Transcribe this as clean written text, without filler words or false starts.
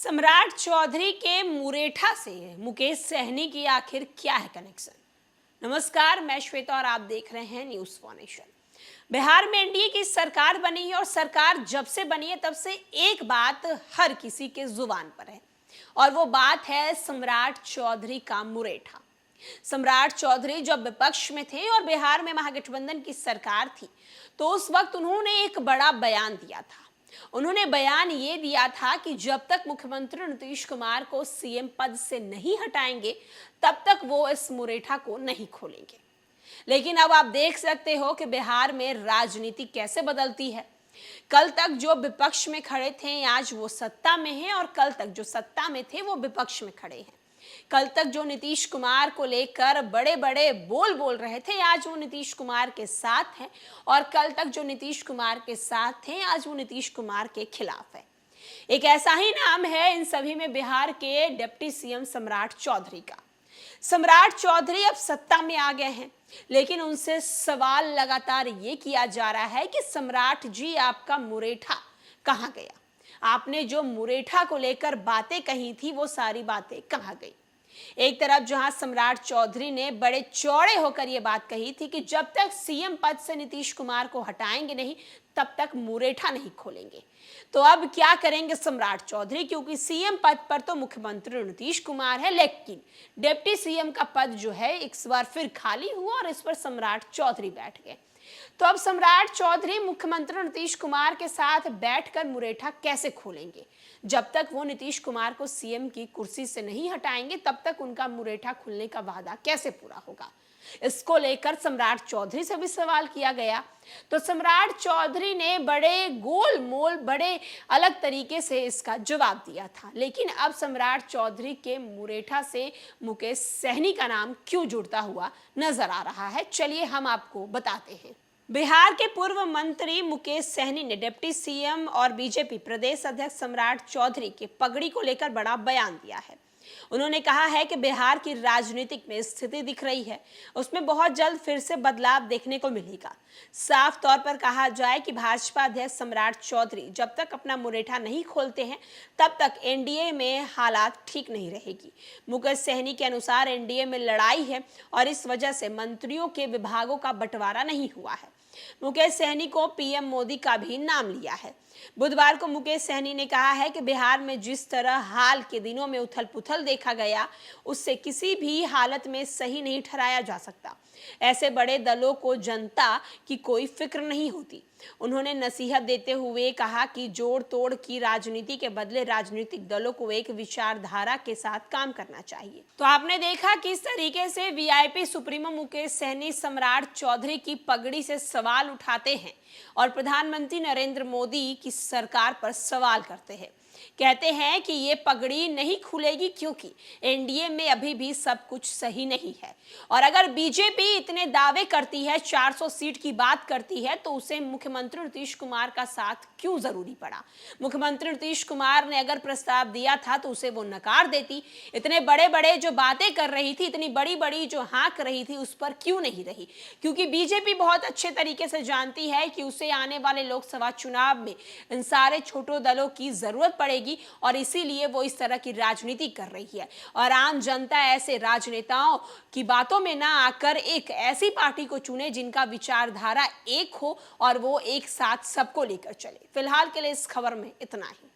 सम्राट चौधरी के मुरेठा से मुकेश सहनी की आखिर क्या है कनेक्शन। नमस्कार, मैं श्वेता और आप देख रहे हैं न्यूज़ फॉर नेशन। बिहार में एनडीए की सरकार बनी है और सरकार जब से बनी है तब से एक बात हर किसी के जुबान पर है और वो बात है सम्राट चौधरी का मुरेठा। सम्राट चौधरी जब विपक्ष में थे और बिहार में महागठबंधन की सरकार थी तो उस वक्त उन्होंने एक बड़ा बयान दिया था। उन्होंने बयान ये दिया था कि जब तक मुख्यमंत्री नीतीश कुमार को सीएम पद से नहीं हटाएंगे तब तक वो इस मुरेठा को नहीं खोलेंगे। लेकिन अब आप देख सकते हो कि बिहार में राजनीति कैसे बदलती है। कल तक जो विपक्ष में खड़े थे आज वो सत्ता में हैं और कल तक जो सत्ता में थे वो विपक्ष में खड़े हैं। कल तक जो नीतीश कुमार को लेकर बड़े बड़े बोल रहे थे आज वो नीतीश कुमार के साथ हैं और कल तक जो नीतीश कुमार के साथ थे आज वो नीतीश कुमार के खिलाफ है। एक ऐसा ही नाम है इन सभी में बिहार के डिप्टी सीएम सम्राट चौधरी का। सम्राट चौधरी अब सत्ता में आ गए हैं, लेकिन उनसे सवाल लगातार ये किया जा रहा है कि सम्राट जी आपका मुरेठा कहाँ गया। आपने जो मुरेठा को लेकर बातें कही थी वो सारी बातें कहाँ गई। एक तरफ जहां सम्राट चौधरी ने बड़े चौड़े होकर यह बात कही थी कि जब तक सीएम पद से नीतीश कुमार को हटाएंगे नहीं तब तक मुरेठा नहीं खोलेंगे, तो अब क्या करेंगे सम्राट चौधरी, क्योंकि सीएम पद पर तो मुख्यमंत्री नीतीश कुमार है लेकिन डिप्टी सीएम का पद जो है इस बार फिर खाली हुआ और इस पर सम्राट चौधरी बैठ गए। तो अब सम्राट चौधरी मुख्यमंत्री नीतीश कुमार के साथ बैठकर मुरेठा कैसे खोलेंगे। जब तक वो नीतीश कुमार को सीएम की कुर्सी से नहीं हटाएंगे तब तक उनका मुरेठा खुलने का वादा कैसे पूरा होगा। इसको लेकर सम्राट चौधरी से भी सवाल किया गया तो सम्राट चौधरी ने बड़े गोलमोल बड़े अलग तरीके से इसका जवाब दिया था। लेकिन अब सम्राट चौधरी के मुरेठा से मुकेश सहनी का नाम क्यों जुड़ता हुआ नजर आ रहा है, चलिए हम आपको बताते हैं। बिहार के पूर्व मंत्री मुकेश सहनी ने डिप्टी सीएम और बीजेपी प्रदेश अध्यक्ष सम्राट चौधरी की पगड़ी को लेकर बड़ा बयान दिया है। उन्होंने कहा है कि बिहार की राजनीतिक में स्थिति दिख रही है उसमें बहुत जल्द फिर से बदलाव देखने को मिलेगा। साफ तौर पर कहा जाए कि भाजपा अध्यक्ष सम्राट चौधरी जब तक अपना मुरेठा नहीं खोलते हैं तब तक एनडीए में हालात ठीक नहीं रहेगी। मुकेश सहनी के अनुसार एनडीए में लड़ाई है और इस वजह से मंत्रियों के विभागों का बंटवारा नहीं हुआ है। मुकेश सहनी को पीएम मोदी का भी नाम लिया है। बुधवार को मुकेश सहनी ने कहा है कि बिहार में जिस तरह हाल के दिनों में उथल पुथल देखा गया उससे किसी भी हालत में सही नहीं ठहराया जा सकता। ऐसे बड़े दलों को जनता की कोई फिक्र नहीं होती। उन्होंने नसीहत देते हुए कहा कि जोड़ तोड़ की राजनीति के बदले राजनीतिक दलों को एक विचारधारा के साथ काम करना चाहिए। तो आपने देखा किस तरीके से वीआईपी सुप्रीमो मुकेश सहनी सम्राट चौधरी की पगड़ी से सवाल उठाते हैं और प्रधानमंत्री नरेंद्र मोदी की सरकार पर सवाल करते हैं। कहते हैं कि ये पगड़ी नहीं खुलेगी क्योंकि एनडीए में अभी भी सब कुछ सही नहीं है और अगर बीजेपी इतने दावे करती है 400 सीट की बात करती है तो उसे मुख्यमंत्री नीतीश कुमार का साथ क्यों जरूरी पड़ा। मुख्यमंत्री नीतीश कुमार ने अगर प्रस्ताव दिया था तो उसे वो नकार देती। इतने बड़े बड़े जो बातें कर रही थी, इतनी बड़ी बड़ी जो हाँक रही थी उस पर क्यों नहीं रही, क्योंकि बीजेपी बहुत अच्छे तरीके से जानती है कि उसे आने वाले लोकसभा चुनाव में इन सारे छोटों दलों की जरूरत पड़ेगी और इसीलिए वो इस तरह की राजनीति कर रही है और आम जनता ऐसे राजनेताओं की बातों में ना आकर एक ऐसी पार्टी को चुने जिनका विचारधारा एक हो और वो एक साथ सबको लेकर चले। फिलहाल के लिए इस खबर में इतना ही।